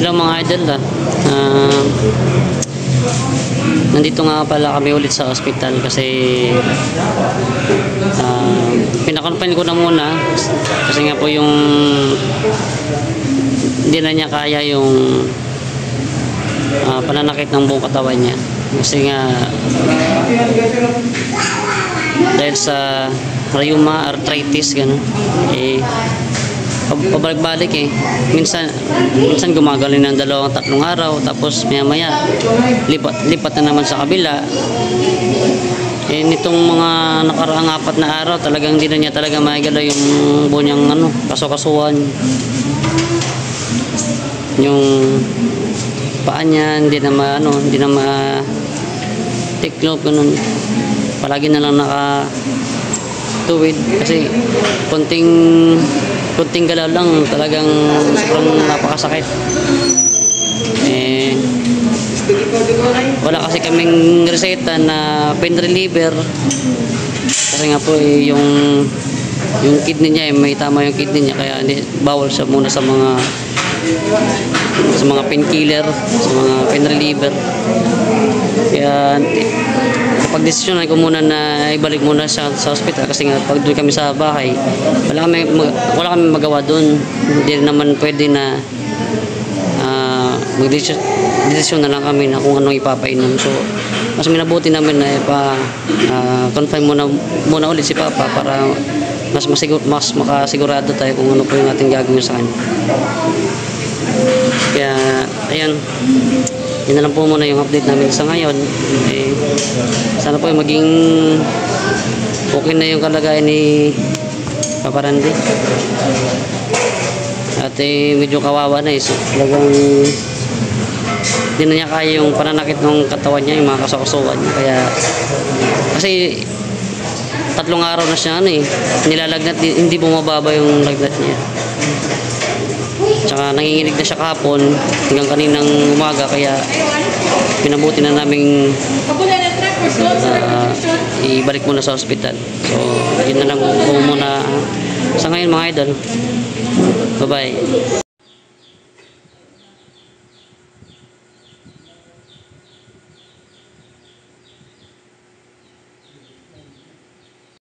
Hello mga idol nandito nga pala kami ulit sa hospital kasi pinakonfine ko na muna kasi nga po yung hindi na niya kaya yung pananakit ng buong katawan niya kasi nga dahil sa rheuma arthritis gano'n pabalik-balik minsan gumagaling ng 2-3 araw tapos maya lipat na naman sa kabila nitong mga nakaraang 4 na araw talagang hindi na niya talaga maigalaw yung buo niyang kasukasuan yung paa niya hindi na tiklop ganun palagi na lang tuwid kasi kunting galaw lang talagang sobrang napakasakit wala kasi kaming reseta na pain reliever kasi nga po yung kidney niya may tama yung kidney niya kaya bawal siya muna sa mga painkiller sa mga pain reliever kaya pagdesisyonan ko muna na ibalik muna sa hospital kasi nga pag doon kami sa bahay wala kami magawa doon hindi naman pwede na magdesisyon na lang kami na kung anong ipapainom so mas minabuti namin na confine muna ulit si Papa para mas makasigurado tayo kung ano po yung ating gagawin sa kanya kaya ayan yun na lang po muna yung update namin sa ngayon sana po maging okay na yung kalagayan ni Papa Randy at medyo kawawa na so talagang hindi na niya kaya yung pananakit ng katawan niya yung mga kasukasuan niya kaya kasi 3 araw na siya nilalagnat hindi bumababa yung lagnat niya tsaka nanginginig na siya kahapon hanggang kaninang umaga kaya pinabuti na naming ibalik muna sa hospital so yun na lang po muna sa ngayon mga idol bye bye.